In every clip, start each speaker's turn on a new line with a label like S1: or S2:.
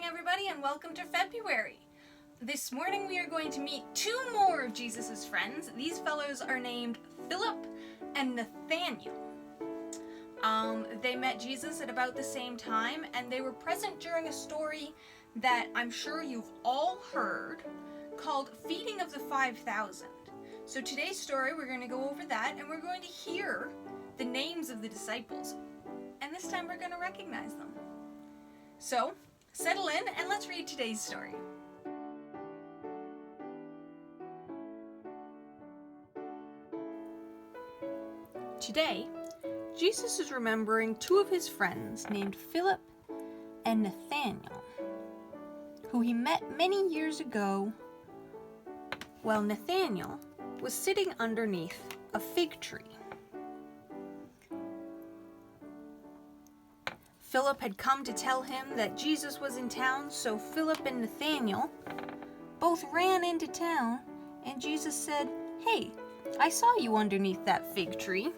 S1: everybody, and welcome to February. This morning we are going to meet two more of Jesus' friends. These fellows are named Philip and Nathanael. They met Jesus at about the same time, and they were present during a story that I'm sure you've all heard called Feeding of the 5,000. So today's story, we're going to go over that, and we're going to hear the names of the disciples. And this time we're going to recognize them. So, settle in and let's read today's story. Today, Jesus is remembering two of his friends named Philip and Nathanael, who he met many years ago while Nathanael was sitting underneath a fig tree. Philip had come to tell him that Jesus was in town, so Philip and Nathanael both ran into town, and Jesus said, "Hey, I saw you underneath that fig tree."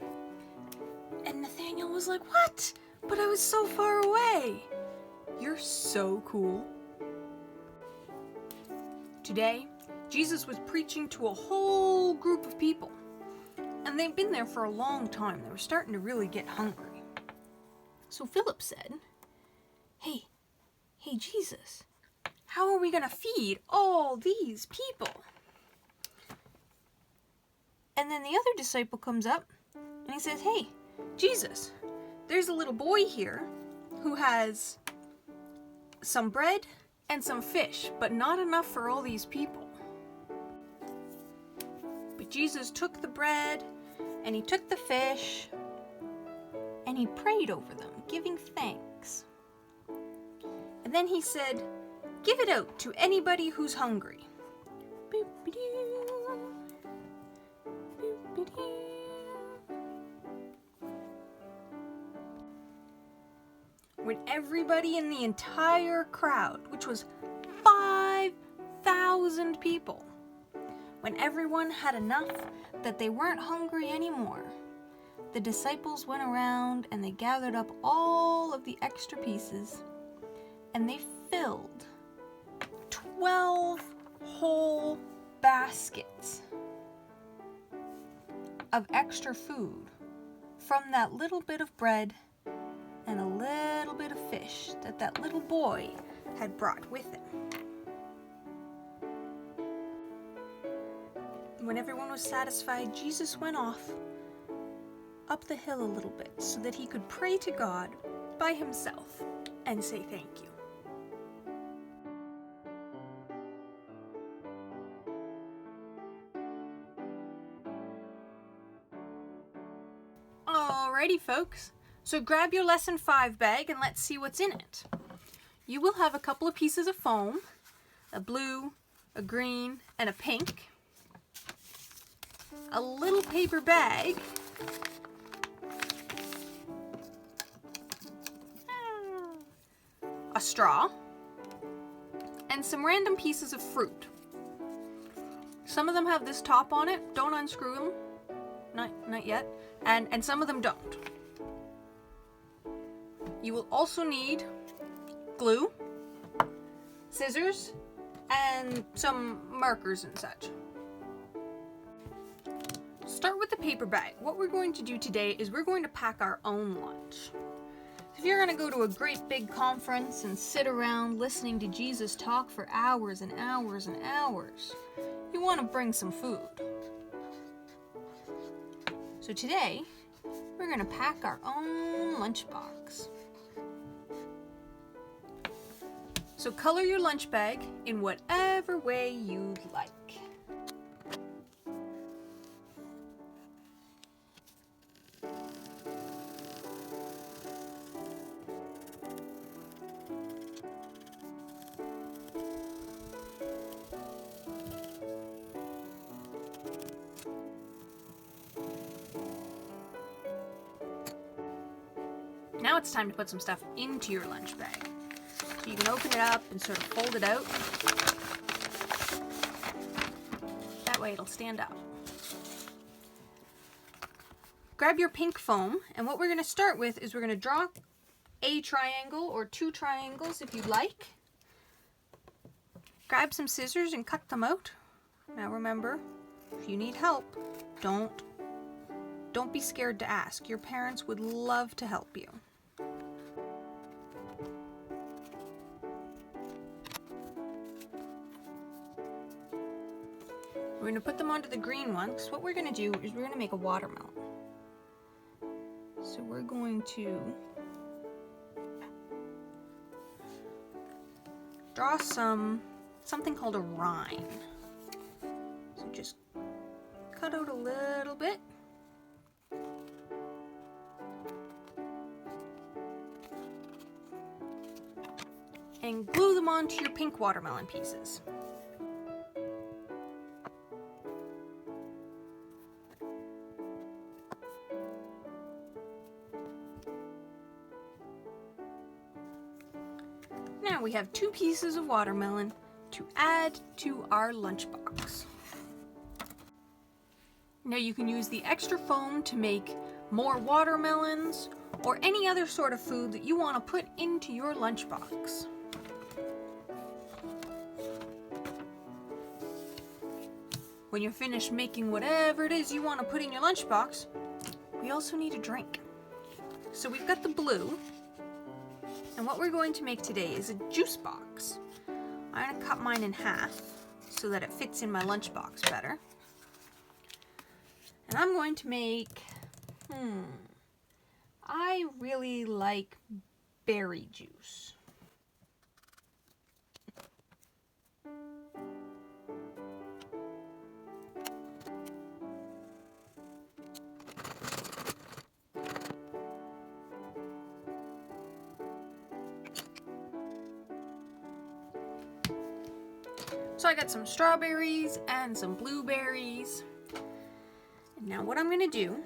S1: And Nathanael was like, "What? But I was so far away." "You're so cool." Today, Jesus was preaching to a whole group of people, and they'd been there for a long time. They were starting to really get hungry. So Philip said, Hey, Jesus, how are we going to feed all these people?" And then the other disciple comes up and he says, "Hey, Jesus, there's a little boy here who has some bread and some fish, but not enough for all these people." But Jesus took the bread and he took the fish and he prayed over them, giving thanks. And then he said, "Give it out to anybody who's hungry." When everybody in the entire crowd, which was 5,000 people, when everyone had enough that they weren't hungry anymore, the disciples went around and they gathered up all of the extra pieces and they filled 12 whole baskets of extra food from that little bit of bread and a little bit of fish that little boy had brought with him. When everyone was satisfied, Jesus went off up the hill a little bit so that he could pray to God by himself and say thank you. Alrighty folks, so grab your lesson 5 bag and let's see what's in it. You will have a couple of pieces of foam, a blue, a green, and a pink, a little paper bag, a straw, and some random pieces of fruit. Some of them have this top on it. Don't unscrew them. Not yet. And some of them don't. You will also need glue, scissors, and some markers and such. Start with the paper bag. What we're going to do today is we're going to pack our own lunch. If you're going to go to a great big conference and sit around listening to Jesus talk for hours and hours and hours, you want to bring some food. So today, we're going to pack our own lunchbox. So color your lunch bag in whatever way you'd like. Now it's time to put some stuff into your lunch bag. So you can open it up and sort of fold it out. That way it'll stand up. Grab your pink foam, and what we're going to start with is we're going to draw a triangle or two triangles if you'd like. grab some scissors and cut them out. Now remember, if you need help, don't be scared to ask. Your parents would love to help you. We're going to put them onto the green one, because what we're going to do is we're going to make a watermelon. So we're going to draw something called a rind. So just cut out a little bit. And glue them onto your pink watermelon pieces. Now we have 2 pieces of watermelon to add to our lunchbox. Now you can use the extra foam to make more watermelons or any other sort of food that you want to put into your lunchbox. When you're finished making whatever it is you want to put in your lunchbox, we also need a drink. So we've got the blue, and what we're going to make today is a juice box. I'm going to cut mine in half so that it fits in my lunchbox better. And I'm going to make, I really like berry juice. So I got some strawberries and some blueberries. And now what I'm going to do,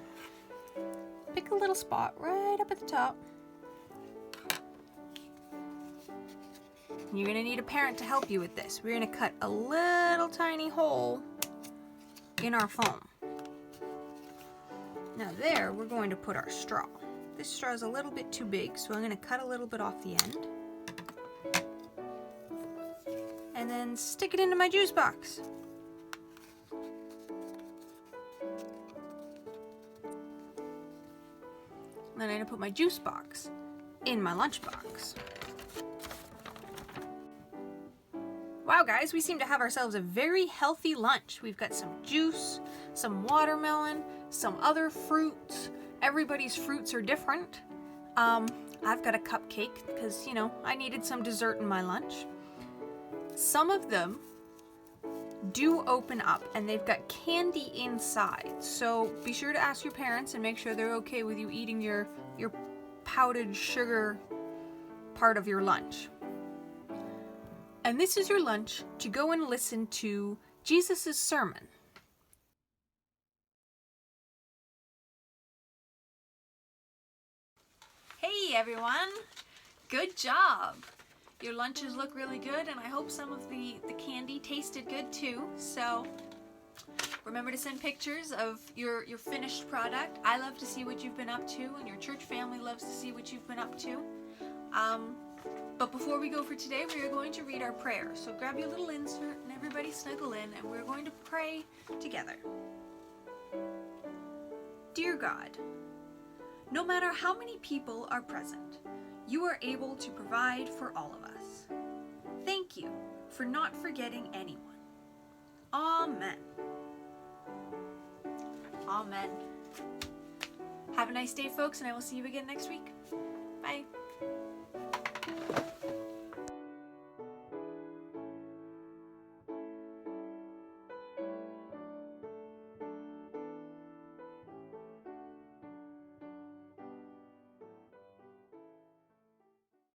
S1: pick a little spot right up at the top. You're going to need a parent to help you with this. We're going to cut a little tiny hole in our foam. Now there, we're going to put our straw. This straw is a little bit too big, so I'm going to cut a little bit off the end. And then stick it into my juice box. Then I'm going to put my juice box in my lunchbox. Wow guys, we seem to have ourselves a very healthy lunch. We've got some juice, some watermelon, some other fruits. Everybody's fruits are different. I've got a cupcake because, you know, I needed some dessert in my lunch. Some of them do open up and they've got candy inside. So be sure to ask your parents and make sure they're okay with you eating your powdered sugar part of your lunch. And this is your lunch to go and listen to Jesus' sermon. Hey everyone, good job. Your lunches look really good, and I hope some of the candy tasted good too. So remember to send pictures of your finished product. I love to see what you've been up to, and your church family loves to see what you've been up to. But before we go for today, we are going to read our prayer. So grab your little insert and everybody snuggle in, and we're going to pray together. Dear God, no matter how many people are present, you are able to provide for all of us. Thank you for not forgetting anyone. Amen. Amen. Have a nice day, folks, and I will see you again next week. Bye.